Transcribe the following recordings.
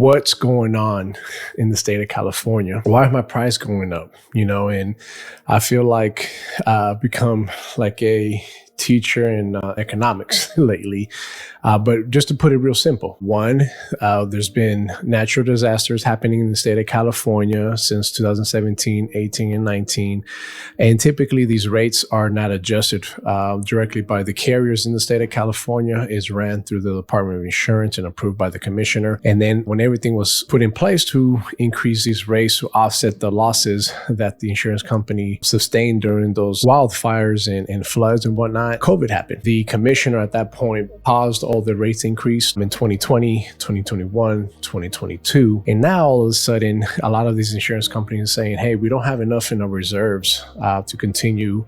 what's going on in the state of California? Why is my price going up? And I feel like I've become like a teacher in economics lately. But just to put it real simple, one, there's been natural disasters happening in the state of California since 2017, 18, and 19. And typically these rates are not adjusted directly by the carriers in the state of California. It's ran through the Department of Insurance and approved by the commissioner. And then when everything was put in place to increase these rates to offset the losses that the insurance company sustained during those wildfires and floods and whatnot, COVID happened. The commissioner at that point paused all the rates increase in 2020, 2021, 2022. And now all of a sudden, a lot of these insurance companies are saying, hey, we don't have enough in our reserves to continue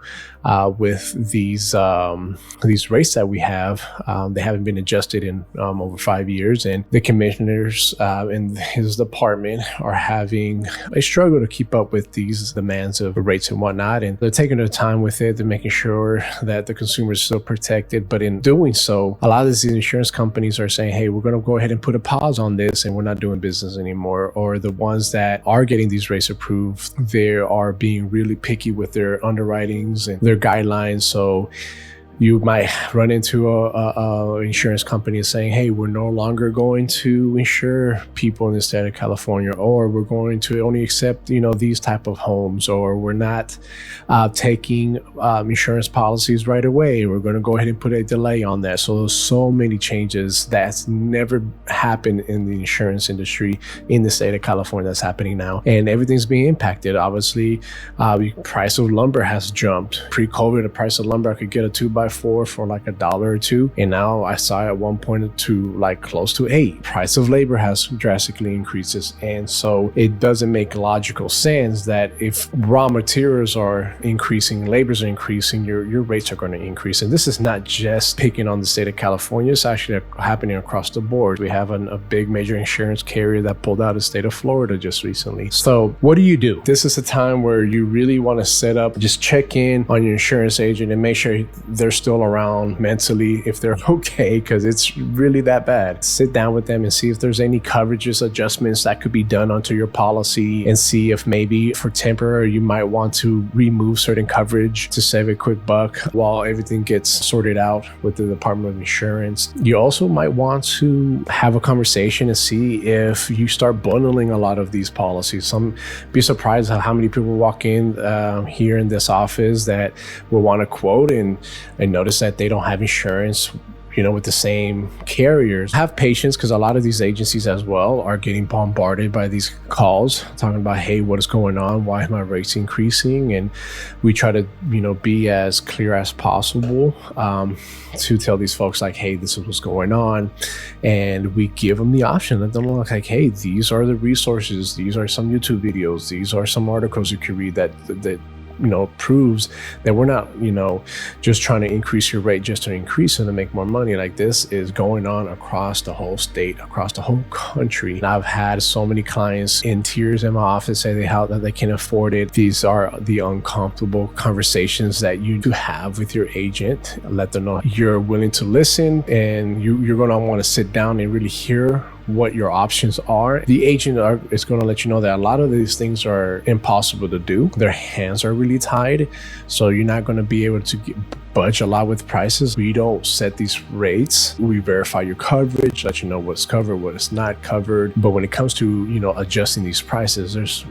with these rates that we have. They haven't been adjusted in over 5 years. And the commissioners in his department are having a struggle to keep up with these demands of rates and whatnot. And they're taking their time with it. They're making sure that the consumer is still protected. But in doing so, a lot of these insurance companies are saying, hey, we're going to go ahead and put a pause on this and we're not doing business anymore. Or the ones that are getting these rates approved, they are being really picky with their underwritings and their guidelines. So you might run into a insurance company saying, hey, we're no longer going to insure people in the state of California, or we're going to only accept, these type of homes, or we're not taking insurance policies right away. We're going to go ahead and put a delay on that. So there's so many changes that's never happened in the insurance industry in the state of California that's happening now. And everything's being impacted. Obviously, the price of lumber has jumped. Pre-COVID, the price of lumber, I could get a 2x4 for like $1 or $2, and now I saw at one point to like close to $8. Price of labor has drastically increases, and so it doesn't make logical sense that if raw materials are increasing, labors are increasing, your rates are going to increase. And this is not just picking on the state of California; it's actually happening across the board. We have a big major insurance carrier that pulled out of the state of Florida just recently. So what do? This is a time where you really want to set up, just check in on your insurance agent and make sure they're still around mentally, if they're okay, because it's really that bad. Sit down with them and see if there's any coverages adjustments that could be done onto your policy, and see if maybe for temporary you might want to remove certain coverage to save a quick buck while everything gets sorted out with the Department of Insurance. You also might want to have a conversation and see if you start bundling a lot of these policies. Be surprised at how many people walk in here in this office that will want to quote and notice that they don't have insurance, with the same carriers. Have patience, because a lot of these agencies as well are getting bombarded by these calls talking about, hey, what is going on? Why is my rates increasing? And we try to, be as clear as possible to tell these folks like, hey, this is what's going on. And we give them the option. Let them look like, hey, these are the resources. These are some YouTube videos. These are some articles you can read that proves that we're not, just trying to increase your rate just to increase it and make more money. Like, this is going on across the whole state, across the whole country. And I've had so many clients in tears in my office say that they can afford it. These are the uncomfortable conversations that you do have with your agent. Let them know you're willing to listen, and you're going to want to sit down and really hear what your options are. The agent is going to let you know that a lot of these things are impossible to do. Their hands are really tied, so you're not going to be able to budge a lot with prices. We don't set these rates. We verify your coverage, let you know what's covered, what is not covered. But when it comes to, adjusting these prices,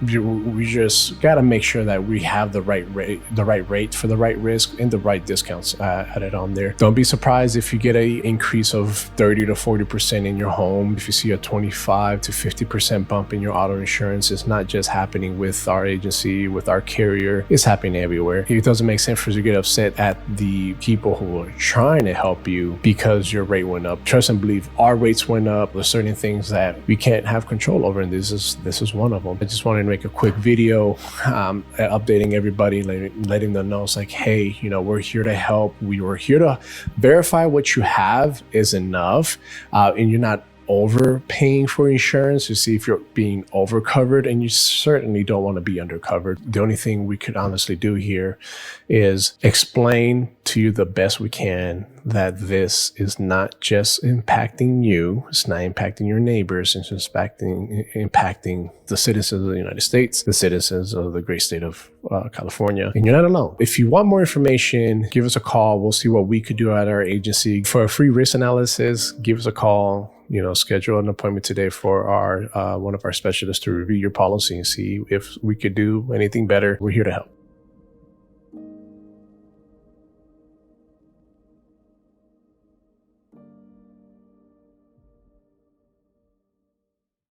we just got to make sure that we have the right rate for the right risk and the right discounts added on there. Don't be surprised if you get an increase of 30 to 40% in your home. If you see a 25 to 50% bump in your auto insurance, it's not just happening with our agency, with our carrier. It's happening everywhere. It doesn't make sense for you to get upset at the people who are trying to help you because your rate went up. Trust and believe, our rates went up. There's certain things that we can't have control over, and this is one of them. I just wanted to make a quick video updating everybody, letting them know it's like, hey, we're here to help. We were here to verify what you have is enough, and you're not overpaying for insurance to see if you're being overcovered, and you certainly don't want to be undercovered. The only thing we could honestly do here is explain to you the best we can that this is not just impacting you, it's not impacting your neighbors, it's impacting the citizens of the United States, the citizens of the great state of California, and you're not alone. If you want more information, give us a call. We'll see what we could do at our agency. For a free risk analysis, give us a call. Schedule an appointment today for our one of our specialists to review your policy and see if we could do anything better. We're here to help.